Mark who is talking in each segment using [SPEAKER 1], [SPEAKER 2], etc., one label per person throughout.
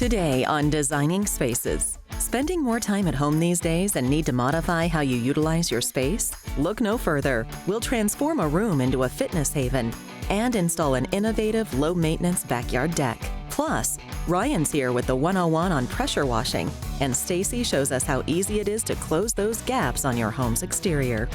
[SPEAKER 1] Today on Designing Spaces. Spending more time at home these days and need to modify how you utilize your space? Look no further. We'll transform a room into a fitness haven and install an innovative, low-maintenance backyard deck. Plus, Ryan's here with the 101 on pressure washing, and Stacy shows us how easy it is to close those gaps on your home's exterior.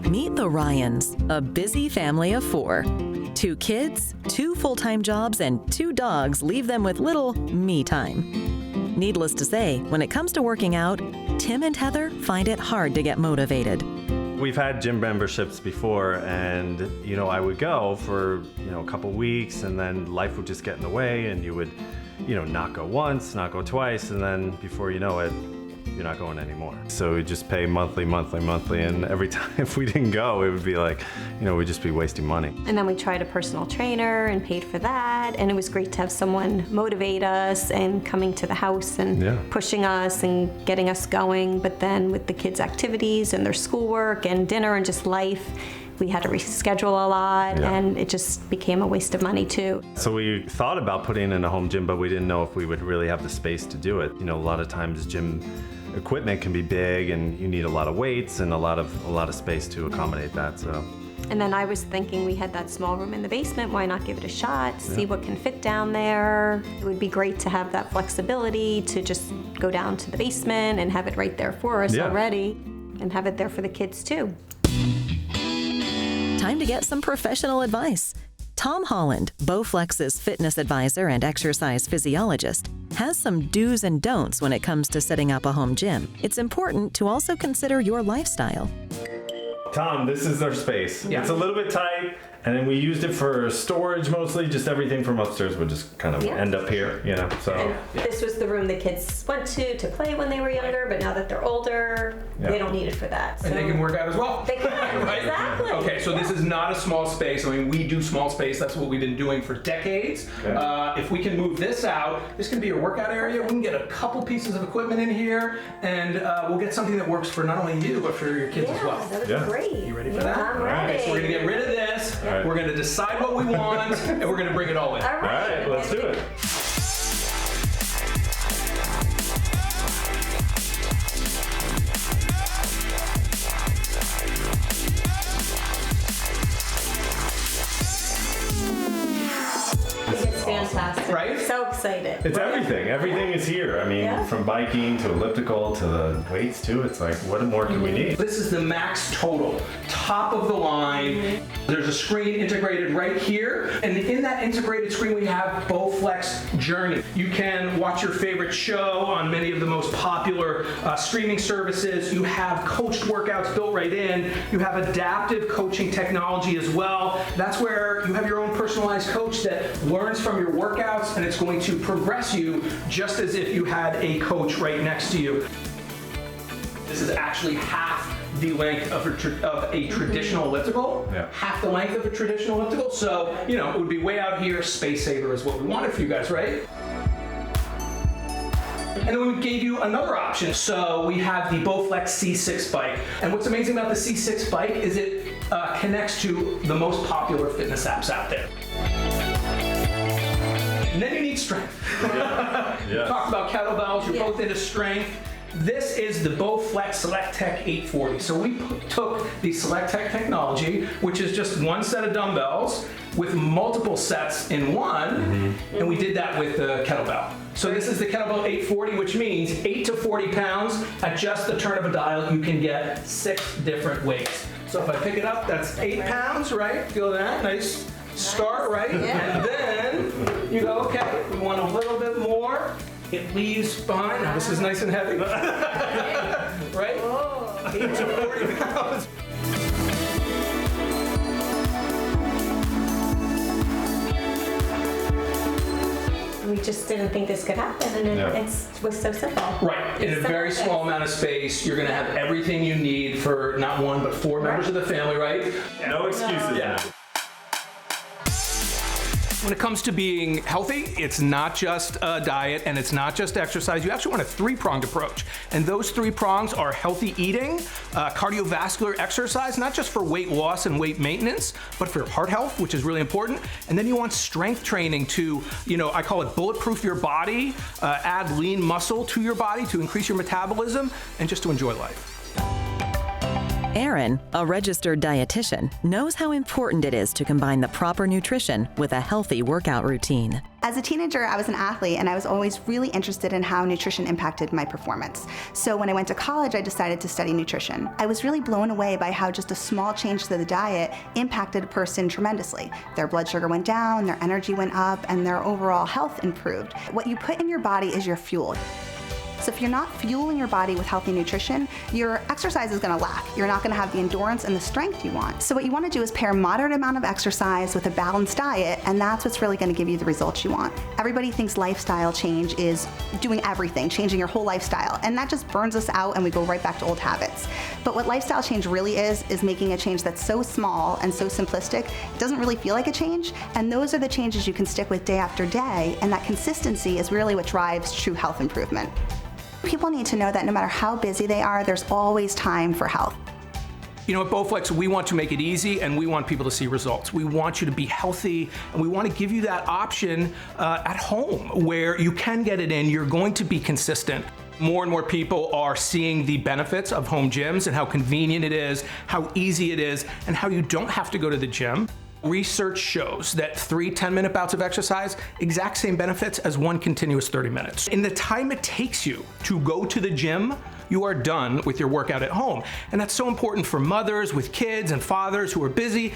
[SPEAKER 1] Meet the Ryans, a busy family of 4. 2 kids, 2 full-time jobs, and 2 dogs leave them with little me time. Needless to say, when it comes to working out, Tim and Heather find it hard to get motivated.
[SPEAKER 2] We've had gym memberships before, and I would go for a couple weeks, and then life would just get in the way, and you would not go once, not go twice, and then before you know it, you're not going anymore. So we just pay monthly, and every time if we didn't go, it would be like, we'd just be wasting money.
[SPEAKER 3] And then we tried a personal trainer and paid for that, and it was great to have someone motivate us and coming to the house and pushing us and getting us going. But then with the kids' activities and their schoolwork and dinner and just life, we had to reschedule a lot, and it just became a waste of money too.
[SPEAKER 2] So we thought about putting in a home gym, but we didn't know if we would really have the space to do it. A lot of times gym equipment can be big, and you need a lot of weights and a lot of space to accommodate that. So.
[SPEAKER 3] And then I was thinking, we had that small room in the basement, why not give it a shot, see what can fit down there. It would be great to have that flexibility to just go down to the basement and have it right there for us already, and have it there for the kids too.
[SPEAKER 1] Time to get some professional advice. Tom Holland, Bowflex's fitness advisor and exercise physiologist, has some do's and don'ts when it comes to setting up a home gym. It's important to also consider your lifestyle.
[SPEAKER 2] Tom, this is our space. Yeah. It's a little bit tight, and then we used it for storage mostly. Just everything from upstairs would just kind of end up here, So.
[SPEAKER 3] And this was the room the kids went to play when they were younger, but now that they're older, they don't need it for that.
[SPEAKER 4] So. And they can work out as well.
[SPEAKER 3] They can, right? Exactly.
[SPEAKER 4] Okay, so this is not a small space. I mean, we do small space. That's what we've been doing for decades. Okay. If we can move this out, this can be a workout area. We can get a couple pieces of equipment in here, and we'll get something that works for not only you, but for your kids as well.
[SPEAKER 3] That would be great.
[SPEAKER 4] You ready for that?
[SPEAKER 3] I'm ready.
[SPEAKER 4] Okay, so we're gonna get rid of this. Right. We're gonna decide what we want, and we're gonna bring it all in.
[SPEAKER 3] All right,
[SPEAKER 2] let's do it.
[SPEAKER 3] Fantastic.
[SPEAKER 4] Right?
[SPEAKER 3] So excited.
[SPEAKER 2] It's everything. Everything is here. I mean, from biking to elliptical to the weights too. It's like, what more can we need?
[SPEAKER 4] This is the Max Total, top of the line. There's a screen integrated right here, and in that integrated screen we have Bowflex Journey. You can watch your favorite show on many of the most popular streaming services. You have coached workouts built right in. You have adaptive coaching technology as well. That's where you have your own personalized coach that learns from your workouts, and it's going to progress you just as if you had a coach right next to you. This is actually half the length of a traditional elliptical, half the length of a traditional elliptical, so it would be way out here. Space saver is what we wanted for you guys, right? And then we gave you another option. So we have the Bowflex C6 bike. And what's amazing about the C6 bike is it connects to the most popular fitness apps out there. And then you need strength. We talked about kettlebells, you're both into strength. This is the Bowflex SelectTech 840. So we took the SelectTech technology, which is just one set of dumbbells with multiple sets in one, and we did that with the kettlebell. So this is the kettlebell 840, which means 8 to 40 pounds. At just the turn of a dial, you can get 6 different weights. So if I pick it up, that's 8 pounds, right? Feel that? Nice start, right? And then you go, okay, we want a little bit more. It leaves behind. Now this is nice and heavy. Right? Whoa. 8 to 40 pounds.
[SPEAKER 3] We just didn't think this could happen, and it was so simple.
[SPEAKER 4] Right. In a very small amount of space, you're going to have everything you need for not 1, but 4 members of the family, right?
[SPEAKER 2] No excuses.
[SPEAKER 4] When it comes to being healthy, it's not just a diet and it's not just exercise. You actually want a three-pronged approach. And those three prongs are healthy eating, cardiovascular exercise, not just for weight loss and weight maintenance, but for heart health, which is really important. And then you want strength training to, I call it bulletproof your body, add lean muscle to your body to increase your metabolism, and just to enjoy life.
[SPEAKER 1] Erin, a registered dietitian, knows how important it is to combine the proper nutrition with a healthy workout routine.
[SPEAKER 5] As a teenager, I was an athlete, and I was always really interested in how nutrition impacted my performance. So when I went to college, I decided to study nutrition. I was really blown away by how just a small change to the diet impacted a person tremendously. Their blood sugar went down, their energy went up, and their overall health improved. What you put in your body is your fuel. So if you're not fueling your body with healthy nutrition, your exercise is going to lack. You're not going to have the endurance and the strength you want. So what you want to do is pair a moderate amount of exercise with a balanced diet, and that's what's really going to give you the results you want. Everybody thinks lifestyle change is doing everything, changing your whole lifestyle, and that just burns us out and we go right back to old habits. But what lifestyle change really is making a change that's so small and so simplistic, it doesn't really feel like a change, and those are the changes you can stick with day after day, and that consistency is really what drives true health improvement. People need to know that no matter how busy they are, there's always time for health.
[SPEAKER 4] At Bowflex, we want to make it easy and we want people to see results. We want you to be healthy and we want to give you that option at home where you can get it in. You're going to be consistent. More and more people are seeing the benefits of home gyms and how convenient it is, how easy it is, and how you don't have to go to the gym. Research shows that 3 10-minute bouts of exercise, exact same benefits as 1 continuous 30 minutes. In the time it takes you to go to the gym, you are done with your workout at home. And that's so important for mothers with kids and fathers who are busy.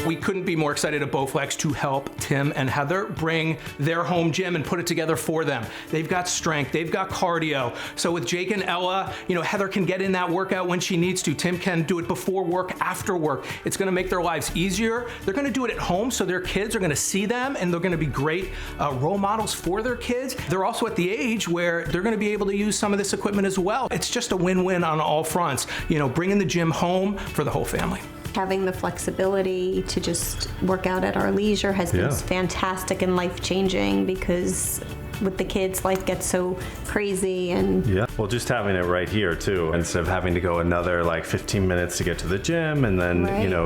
[SPEAKER 4] We couldn't be more excited at Bowflex to help Tim and Heather bring their home gym and put it together for them. They've got strength, they've got cardio. So with Jake and Ella, Heather can get in that workout when she needs to. Tim can do it before work, after work. It's gonna make their lives easier. They're gonna do it at home so their kids are gonna see them and they're gonna be great role models for their kids. They're also at the age where they're gonna be able to use some of this equipment as well. It's just a win-win on all fronts. Bringing the gym home for the whole family.
[SPEAKER 3] Having the flexibility to just work out at our leisure has been fantastic and life-changing because with the kids, life gets so crazy and...
[SPEAKER 2] Yeah, well, just having it right here, too, instead of having to go another, 15 minutes to get to the gym and then,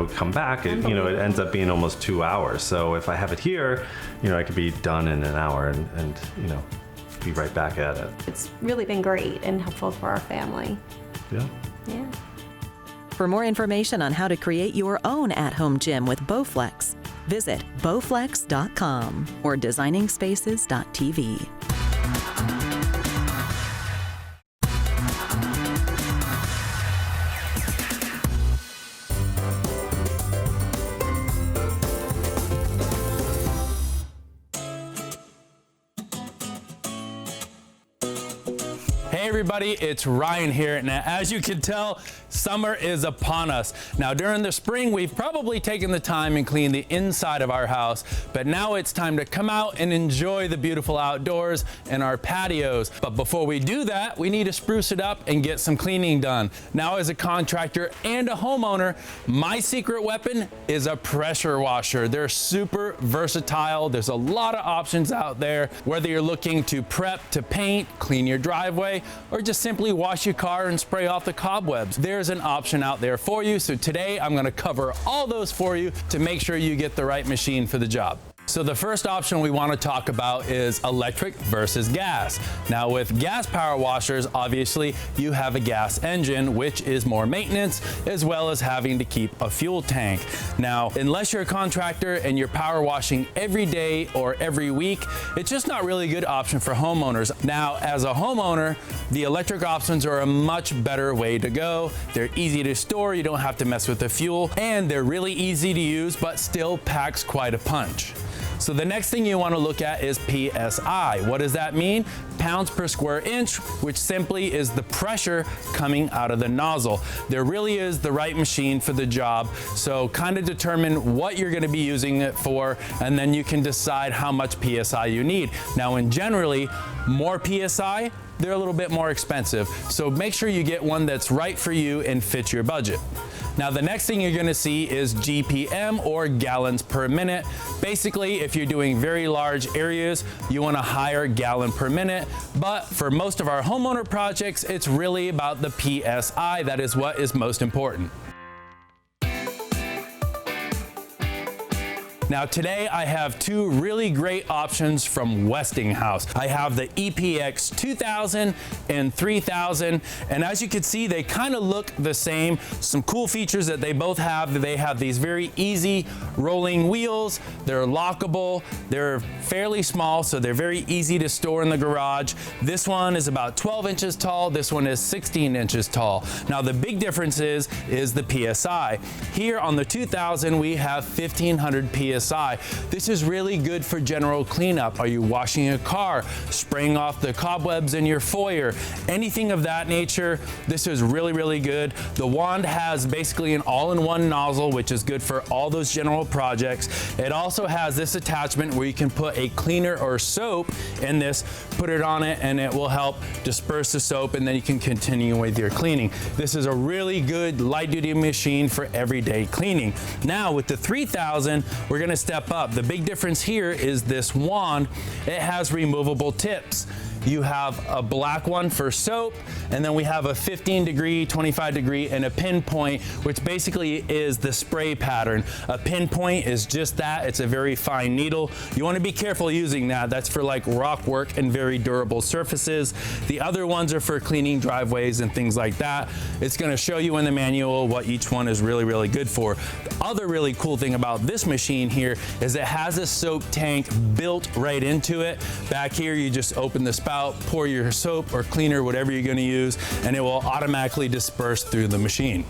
[SPEAKER 2] come back, it ends up being almost 2 hours. So if I have it here, I could be done in an hour and be right back at it.
[SPEAKER 3] It's really been great and helpful for our family.
[SPEAKER 2] Yeah.
[SPEAKER 3] Yeah.
[SPEAKER 1] For more information on how to create your own at-home gym with Bowflex, visit bowflex.com or designingspaces.tv.
[SPEAKER 6] Hey everybody, it's Ryan here, and as you can tell, summer is upon us. Now during the spring, we've probably taken the time and cleaned the inside of our house, but now it's time to come out and enjoy the beautiful outdoors and our patios. But before we do that, we need to spruce it up and get some cleaning done. Now as a contractor and a homeowner, my secret weapon is a pressure washer. They're super versatile. There's a lot of options out there, whether you're looking to prep, to paint, clean your driveway, or just simply wash your car and spray off the cobwebs. There's an option out there for you. So today I'm gonna cover all those for you to make sure you get the right machine for the job. So the first option we want to talk about is electric versus gas. Now with gas power washers, obviously you have a gas engine, which is more maintenance, as well as having to keep a fuel tank. Now, unless you're a contractor and you're power washing every day or every week, it's just not really a good option for homeowners. Now, as a homeowner, the electric options are a much better way to go. They're easy to store, you don't have to mess with the fuel, and they're really easy to use, but still packs quite a punch. So the next thing you want to look at is PSI. What does that mean? Pounds per square inch, which simply is the pressure coming out of the nozzle. There really is the right machine for the job. So kind of determine what you're going to be using it for, and then you can decide how much PSI you need. Now, in generally, more PSI, they're a little bit more expensive. So make sure you get one that's right for you and fits your budget. Now the next thing you're gonna see is GPM, or gallons per minute. Basically, if you're doing very large areas, you want a higher gallon per minute, but for most of our homeowner projects, it's really about the PSI. That is what is most important. Now today I have two really great options from Westinghouse. I have the EPX 2000 and 3000, and as you can see, they kind of look the same. Some cool features that they both have. They have these very easy rolling wheels. They're lockable. They're fairly small, so they're very easy to store in the garage. This one is about 12 inches tall. This one is 16 inches tall. Now the big difference is the PSI. Here on the 2000, we have 1500 PSI. This is really good for general cleanup. Are you washing a car, spraying off the cobwebs in your foyer, anything of that nature? This is really, really good. The wand has basically an all-in-one nozzle, which is good for all those general projects. It also has this attachment where you can put a cleaner or soap in this, put it on it, and it will help disperse the soap, and then you can continue with your cleaning. This is a really good light-duty machine for everyday cleaning. Now with the 3000, we're going to step up. The big difference here is this wand. It has removable tips. You have a black one for soap, and then we have a 15 degree, 25 degree, and a pinpoint, which basically is the spray pattern. A pinpoint is just that. It's a very fine needle. You want to be careful using that. That's for like rock work and very durable surfaces. The other ones are for cleaning driveways and things like that. It's going to show you in the manual what each one is really, really good for. The other really cool thing about this machine here is it has a soap tank built right into it. Back here, you just open the spout, pour your soap or cleaner, whatever you're going to use, and it will automatically disperse through the machine.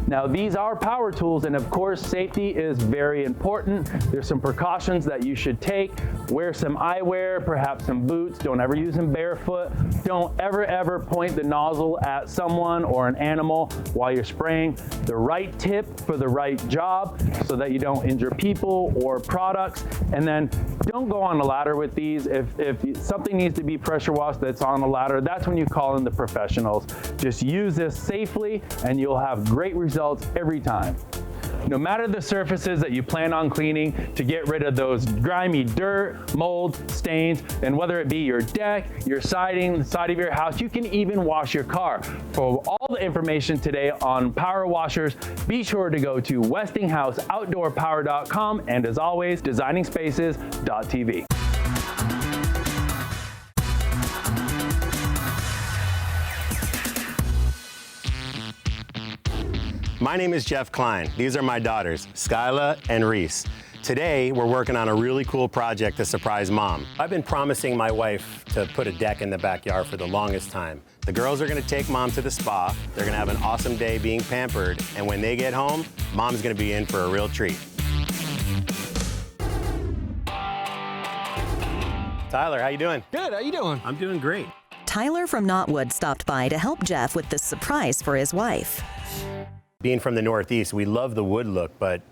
[SPEAKER 6] Now these are power tools, and of course safety is very important. There's some precautions that you should take. Wear some eyewear, perhaps some boots. Don't ever use them barefoot. Don't ever point the nozzle at someone or an animal while you're spraying. The right tip for the right job so that you don't injure people or products. And then don't go on a ladder with these. If something needs to be pressure washed that's on a ladder, that's when you call in the professionals. Just use this safely and you'll have great results every time. No matter the surfaces that you plan on cleaning, to get rid of those grimy dirt, mold, stains, and whether it be your deck, your siding, the side of your house, you can even wash your car. For all the information today on power washers, be sure to go to westinghouseoutdoorpower.com, and as always, designingspaces.tv.
[SPEAKER 7] My name is Jeff Klein. These are my daughters, Skyla and Reese. Today, we're working on a really cool project to surprise Mom. I've been promising my wife to put a deck in the backyard for the longest time. The girls are gonna take Mom to the spa. They're gonna have an awesome day being pampered. And when they get home, Mom's gonna be in for a real treat. Tyler, how you doing?
[SPEAKER 8] Good, how you doing?
[SPEAKER 7] I'm doing great.
[SPEAKER 1] Tyler from Knotwood stopped by to help Jeff with this surprise for his wife.
[SPEAKER 7] Being from the Northeast, we love the wood look, but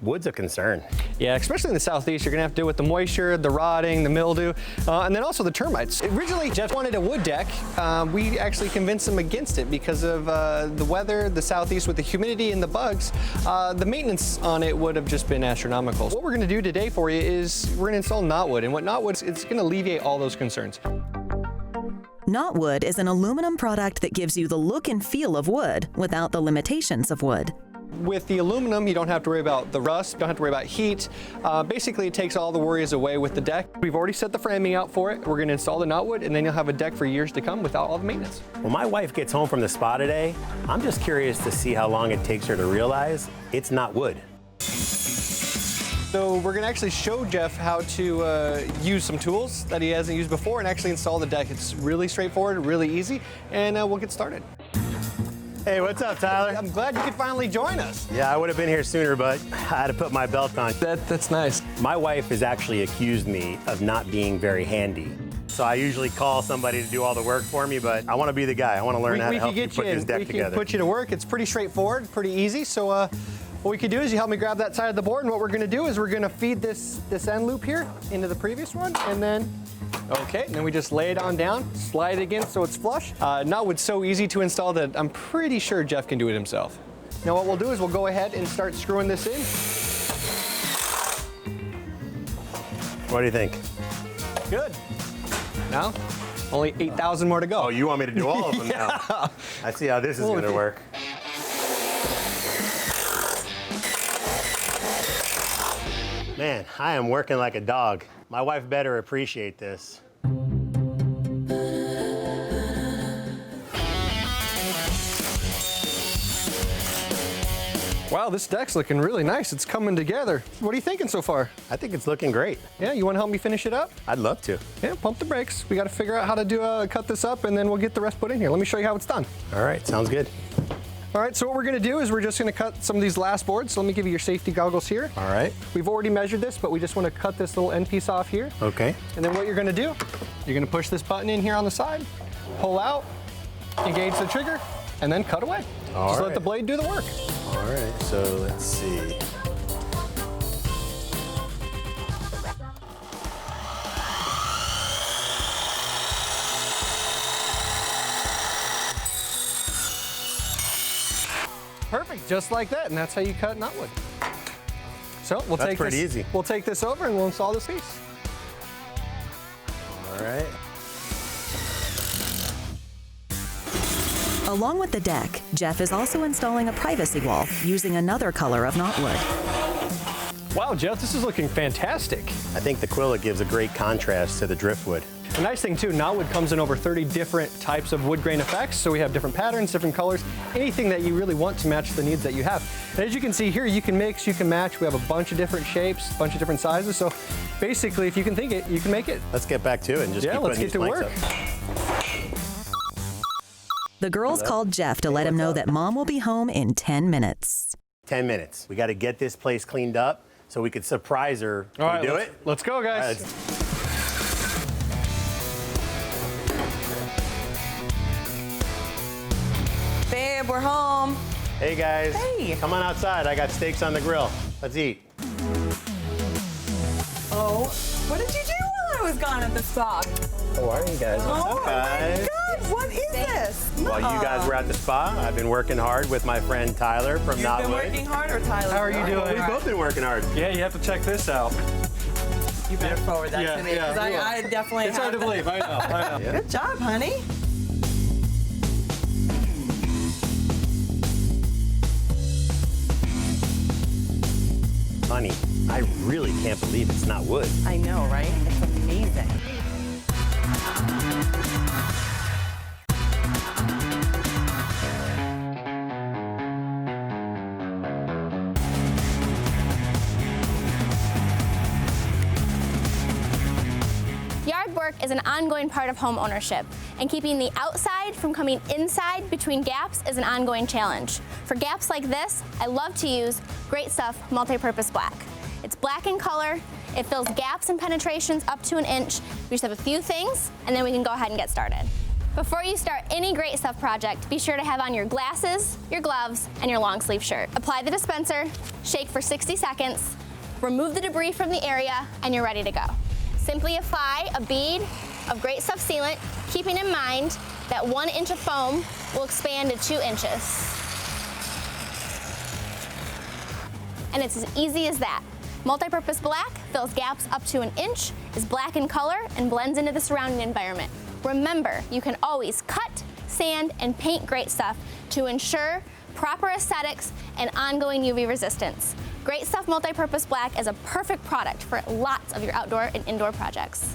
[SPEAKER 7] wood's a concern.
[SPEAKER 8] Yeah, especially in the Southeast, you're gonna have to deal with the moisture, the rotting, the mildew, and then also the termites. Originally, Jeff wanted a wood deck. We actually convinced him against it because of the weather, the Southeast with the humidity and the bugs. The maintenance on it would have just been astronomical. What we're gonna do today for you is we're gonna install Knotwood, and what Knotwood, it's gonna alleviate all those concerns.
[SPEAKER 1] Knotwood is an aluminum product that gives you the look and feel of wood without the limitations of wood.
[SPEAKER 8] With the aluminum, you don't have to worry about the rust, don't have to worry about heat. Basically, it takes all the worries away with the deck. We've already set the framing out for it. We're gonna install the Knotwood, and then you'll have a deck for years to come without all the maintenance.
[SPEAKER 7] When my wife gets home from the spa today, I'm just curious to see how long it takes her to realize it's not wood.
[SPEAKER 8] So we're gonna actually show Jeff how to use some tools that he hasn't used before and actually install the deck. It's really straightforward, really easy, and we'll get started.
[SPEAKER 7] Hey, what's up, Tyler?
[SPEAKER 8] I'm glad you could finally join us.
[SPEAKER 7] Yeah, I would have been here sooner, but I had to put my belt on.
[SPEAKER 8] That's nice.
[SPEAKER 7] My wife has actually accused me of not being very handy. So I usually call somebody to do all the work for me, but I want to be the guy. I want to learn how to help you put this deck together.
[SPEAKER 8] We can put you to work. It's pretty straightforward, pretty easy. So what we can do is you help me grab that side of the board, and what we're going to do is we're going to feed this end loop here into the previous one, and then we just lay it on down, slide it again so it's flush. Knotwood's so easy to install that I'm pretty sure Jeff can do it himself. Now what we'll do is we'll go ahead and start screwing this in.
[SPEAKER 7] What do you think?
[SPEAKER 8] Good. Now, only 8,000 more to go.
[SPEAKER 7] Oh, you want me to do all of them now? I see how this is going to work. Man, I am working like a dog. My wife better appreciate this.
[SPEAKER 8] Wow, this deck's looking really nice. It's coming together. What are you thinking so far?
[SPEAKER 7] I think it's looking great.
[SPEAKER 8] Yeah, you want to help me finish it up?
[SPEAKER 7] I'd love to.
[SPEAKER 8] Yeah, pump the brakes. We got to figure out how to cut this up, and then we'll get the rest put in here. Let me show you how it's done.
[SPEAKER 7] All right, sounds good.
[SPEAKER 8] All right, so what we're going to do is we're just going to cut some of these last boards. So let me give you your safety goggles here.
[SPEAKER 7] All right.
[SPEAKER 8] We've already measured this, but we just want to cut this little end piece off here.
[SPEAKER 7] Okay.
[SPEAKER 8] And then what you're going to do, you're going to push this button in here on the side, pull out, engage the trigger, and then cut away. Just let the blade do the work.
[SPEAKER 7] All right, so let's see.
[SPEAKER 8] Perfect, just like that, and that's how you cut knotwood. So we'll
[SPEAKER 7] That's
[SPEAKER 8] take
[SPEAKER 7] pretty
[SPEAKER 8] this,
[SPEAKER 7] easy.
[SPEAKER 8] We'll take this over and we'll install this piece.
[SPEAKER 7] All right.
[SPEAKER 1] Along with the deck, Jeff is also installing a privacy wall using another color of knotwood.
[SPEAKER 8] Wow, Jeff, this is looking fantastic.
[SPEAKER 7] I think the Quilla gives a great contrast to the driftwood.
[SPEAKER 8] The nice thing too, knotwood comes in over 30 different types of wood grain effects, so we have different patterns, different colors, anything that you really want to match the needs that you have. And as you can see here, you can mix, you can match. We have a bunch of different shapes, a bunch of different sizes, so basically if you can think it, you can make it.
[SPEAKER 7] Let's get back to it and just keep
[SPEAKER 8] let's
[SPEAKER 7] putting
[SPEAKER 8] get to
[SPEAKER 7] these
[SPEAKER 8] work.
[SPEAKER 7] planks up.
[SPEAKER 1] The girls called Jeff to let him know that Mom will be home in 10 minutes.
[SPEAKER 7] 10 minutes. We got to get this place cleaned up so we could surprise her. Can we do it?
[SPEAKER 8] Let's go, guys.
[SPEAKER 9] Babe, we're home.
[SPEAKER 7] Hey guys.
[SPEAKER 9] Hey.
[SPEAKER 7] Come on outside. I got steaks on the grill. Let's eat.
[SPEAKER 9] Oh, what did you do while I was gone at the spa?
[SPEAKER 7] How are you guys? What's up, guys?
[SPEAKER 9] Oh my God, what is this?
[SPEAKER 7] While you guys were at the spa, I've been working hard with my friend Tyler from Knotwood.
[SPEAKER 9] You've been working hard, or Tyler?
[SPEAKER 8] How are you doing?
[SPEAKER 7] We've both been working hard.
[SPEAKER 8] Yeah, you have to check this out.
[SPEAKER 9] You better forward that to me, because I definitely
[SPEAKER 8] It's hard to believe, I know.
[SPEAKER 9] Good job, honey.
[SPEAKER 7] Honey, I really can't believe it's not wood.
[SPEAKER 9] I know, right? It's amazing.
[SPEAKER 10] Yard work is an ongoing part of home ownership, and keeping the outside from coming inside between gaps is an ongoing challenge. For gaps like this, I love to use Great Stuff Multi-Purpose Black. It's black in color, it fills gaps and penetrations up to 1 inch. We just have a few things, and then we can go ahead and get started. Before you start any Great Stuff project, be sure to have on your glasses, your gloves, and your long sleeve shirt. Apply the dispenser, shake for 60 seconds, remove the debris from the area, and you're ready to go. Simply apply a bead of Great Stuff sealant, keeping in mind that 1 inch of foam will expand to 2 inches. And it's as easy as that. Multi-purpose black fills gaps up to 1 inch, is black in color, and blends into the surrounding environment. Remember, you can always cut, sand, and paint Great Stuff to ensure proper aesthetics and ongoing UV resistance. Great Stuff Multi-Purpose Black is a perfect product for lots of your outdoor and indoor projects.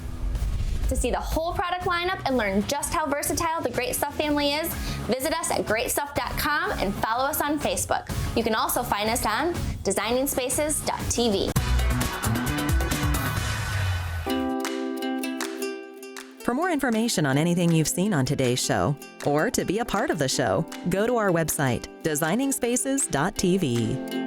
[SPEAKER 10] To see the whole product lineup and learn just how versatile the Great Stuff family is, visit us at greatstuff.com and follow us on Facebook. You can also find us on designingspaces.tv.
[SPEAKER 1] For more information on anything you've seen on today's show, or to be a part of the show, go to our website, designingspaces.tv.